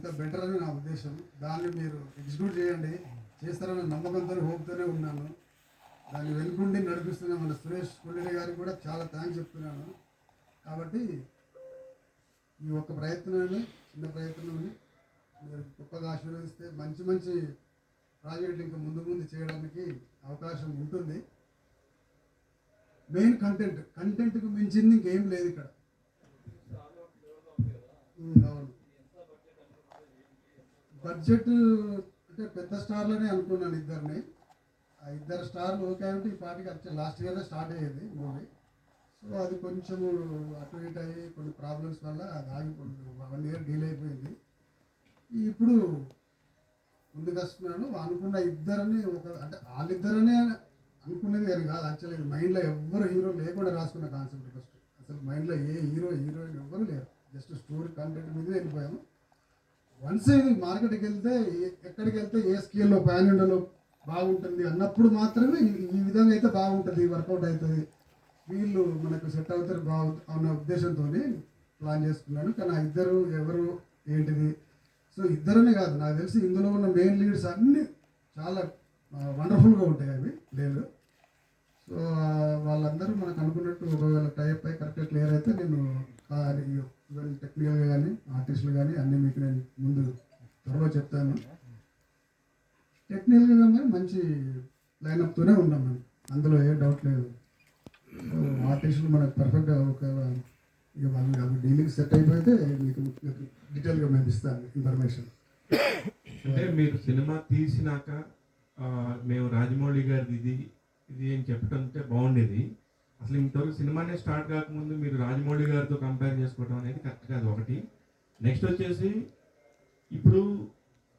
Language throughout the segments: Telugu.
ఇంత బెటర్ అని నా ఉద్దేశం. దాన్ని మీరు ఎగ్జిక్యూట్ చేయండి, చేస్తారన్న నమ్మకంతో హోప్తోనే ఉన్నాను. దాన్ని వెనుకుండి నడిపిస్తున్న మన సురేష్ కొల్లిరెడ్డి గారికి కూడా చాలా థ్యాంక్స్ చెప్తున్నాను. కాబట్టి ఈ ఒక్క ప్రయత్నాన్ని, చిన్న ప్రయత్నాన్ని మీరు గొప్పగా ఆశీర్వదిస్తే మంచి మంచి ప్రాజెక్టులు ఇంకా ముందు ముందు చేయడానికి అవకాశం ఉంటుంది. మెయిన్ కంటెంట్కు మించింది ఇంకేం లేదు ఇక్కడ. అవును, బడ్జెట్ అంటే పెద్ద స్టార్లనే అనుకున్నాను ఇద్దరిని. ఆ ఇద్దరు స్టార్లు ఓకే అంటే ఈ పార్టీకి వచ్చే లాస్ట్ ఇయర్లో స్టార్ట్ అయ్యేది మూవీ. సో అది కొంచెము అటు ఇటు అయ్యి కొన్ని ప్రాబ్లమ్స్ వల్ల అది ఆగిపోయింది, 1 year డీల్ అయిపోయింది. ఇప్పుడు ముందుకు వస్తున్నాను. అనుకున్న ఇద్దరిని అంటే వాళ్ళిద్దరనే అనుకునేది కానీ కాదు. యాక్చువల్లీ మైండ్లో ఎవ్వరు హీరో లేకుండా రాసుకున్న కాన్సెప్ట్. ఫస్ట్ అసలు మైండ్లో ఏ హీరోయిన్ ఎవ్వరు లేరు. జస్ట్ స్టోరీ కంటెంట్ మీద వెళ్ళిపోయాము. వన్స్ ఇది మార్కెట్కి వెళ్తే ఎక్కడికి వెళ్తే ఏ స్కేల్లో పాన్ ఇండియాలో బాగుంటుంది అన్నప్పుడు మాత్రమే ఈ విధంగా అయితే బాగుంటుంది, వర్కౌట్ అవుతుంది, వీళ్ళు మనకు సెట్ అవుతారు అన్న ఉద్దేశంతో ప్లాన్ చేసుకున్నాను. కానీ ఆ ఇద్దరు ఎవరు ఏంటిది, సో ఇద్దరనే కాదు, నాకు తెలిసి ఇందులో ఉన్న మెయిన్ లీడ్స్ అన్నీ చాలా వండర్ఫుల్గా ఉంటాయి అవి లేదు. సో వాళ్ళందరూ మనకు అనుకున్నట్టు ఒకవేళ టైప్ అయి కరెక్ట్గా క్లియర్ అయితే నేను ఈవెన్ టెక్నికల్గా కానీ ఆర్టిస్టులు కానీ అన్నీ మీకు నేను ముందు త్వరలో చెప్తాను. టెక్నికల్గా కానీ మంచి లైనప్తోనే ఉన్నాం మనం, అందులో ఏ డౌట్ లేదు. ఆర్టిస్టులు మనకు పర్ఫెక్ట్గా ఒక ఇక వాళ్ళు డీలింగ్ సెట్ అయిపోతే మీకు డీటెయిల్గా మేము ఇస్తాను ఇన్ఫర్మేషన్. అంటే మీరు సినిమా తీసినాక మేము రాజమౌళి గారిది ఇది అని చెప్పడంటే బాగుండేది. అసలు ఇంతవరకు సినిమానే స్టార్ట్ కాకముందు మీరు రాజమౌళి గారితో కంపేర్ చేసుకోవడం అనేది కరెక్ట్ కాదు ఒకటి. నెక్స్ట్ వచ్చేసి ఇప్పుడు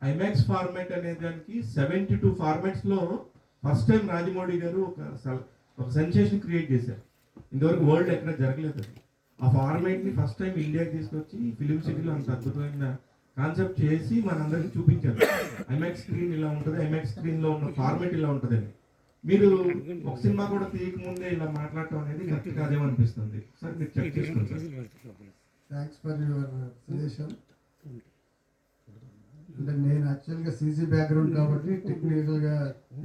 ఐమాక్స్ ఫార్మాట్ అనే దానికి 72 ఫార్మాట్స్లో ఫస్ట్ టైం రాజమౌళి గారు ఒక సెన్సేషన్ క్రియేట్ చేశారు. ఇంతవరకు వరల్డ్ ఎక్కడ జరగలేదు అది. ఆ ఫార్మాట్ని ఫస్ట్ టైం ఇండియాకి తీసుకొచ్చి ఫిలిం సిటీలో అంత అద్భుతమైన కాన్సెప్ట్ చేసి మనందరికి చూపించారు. ఐమాక్స్ స్క్రీన్ ఇలా ఉంటుంది, ఐమాక్స్ స్క్రీన్లో ఉన్న ఫార్మాట్ ఇలా ఉంటుందని. మీరు ఒక సినిమా కూడా తీయకముందే ఇలా మాట్లాడటం అనేది కరెక్ట్ కాదేమనిపిస్తుంది. సార్ మీరు చెక్ చేసుకోండి. Thanks for your suggestion. అంటే నేను యాక్చువల్గా సీసీ బ్యాక్గ్రౌండ్ కాబట్టి టెక్నికల్గా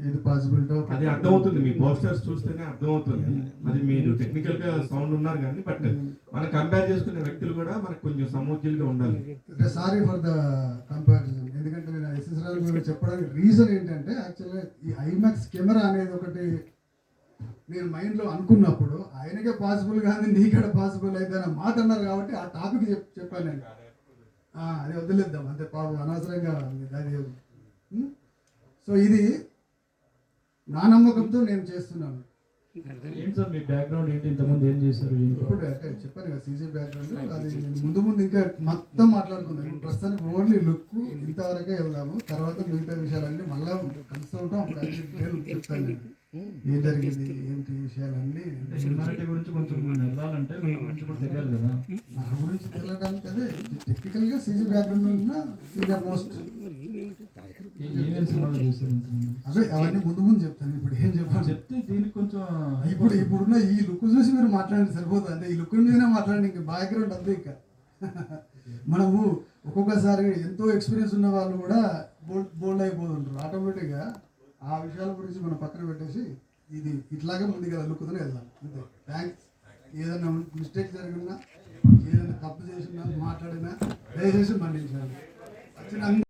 ఏది పాసిబిలిటో అది అర్థమవుతుంది, మీ పోస్టర్స్ చూస్తేనే అర్థమవుతుంది. అది మీరు టెక్నికల్గా సౌండ్ ఉన్నారు కానీ బట్ మనం కంపేర్ చేసుకునే వ్యక్తులు కూడా మనకు కొంచెం సమూజ్యులుగా ఉండాలి. అంటే సారీ ఫర్ ద కంపారిజన్. ఎందుకంటే నేను ఎస్ఎస్ రాజు గురించి చెప్పడానికి రీజన్ ఏంటంటే యాక్చువల్గా ఈ ఐమాక్స్ కెమెరా అనేది ఒకటి నేను మైండ్లో అనుకున్నప్పుడు ఆయనకే పాసిబుల్ కానీ నీకెడ పాసిబుల్ అయితే అన్న మాట అన్నారు కాబట్టి ఆ టాపిక్ చెప్పాను నేను. అది వదిలేద్దాం అంతే, పాపం అనవసరంగా అది. సో ఇది నా నమ్మకంతో నేను చేస్తున్నాను. ఏంటి సార్ మీ బ్యాక్గ్రౌండ్ ఏంటి, ఇంతకుముందు ఏం చేశారు? ఇప్పుడు అంటే చెప్పాను కదా సీసీ బ్యాక్గ్రౌండ్, అది ముందు ఇంకా మొత్తం మాట్లాడుకుందాం. ప్రస్తుతానికి ఓన్లీ లుక్ ఇంతవరకే వెళ్దాము. తర్వాత మిగతా విషయాలన్నీ మళ్ళీ కలుస్తూ ఉంటాం. చెప్తాను ఏం జరిగింది ఏంటి విషయాలన్నీ. హ్యూమానిటీ గురించి కొంచెం వెళ్ళాలంటే మీ గురించి కూడా తెలియాలి కదా. నా గురించి తెలియడానికి అదే టెక్నికల్గా సీసీ బ్యాక్గ్రౌండ్ ఉన్న సీనియర్ మోస్ట్ ఏమేమి సినిమాలు చేశారు? అదే అవన్నీ ముందు చెప్తాను. ఇప్పుడు ఏం చెప్పాను చెప్తే దీనికి కొంచెం ఇప్పుడున్న ఈ లుక్ చూసి మీరు మాట్లాడండి సరిపోతుంది. అంటే ఈ లుక్ మీదనే మాట్లాడండి, ఇంకా బ్యాక్గ్రౌండ్ అంతే. ఇంకా మనము ఒక్కొక్కసారి ఎంతో ఎక్స్పీరియన్స్ ఉన్న వాళ్ళు కూడా బోల్డ్ అయిపోతుంటారు ఆటోమేటిక్గా. ఆ విషయాల గురించి మనం పక్కన పెట్టేసి ఇది ఇట్లాగే ముందుగా లుక్తోనే వెళ్దాం అంతే. థ్యాంక్స్. ఏదైనా మిస్టేక్ జరిగినా, ఏదైనా తప్పు చేసినా, మాట్లాడినా దయచేసి మన్నించాలి. వచ్చిన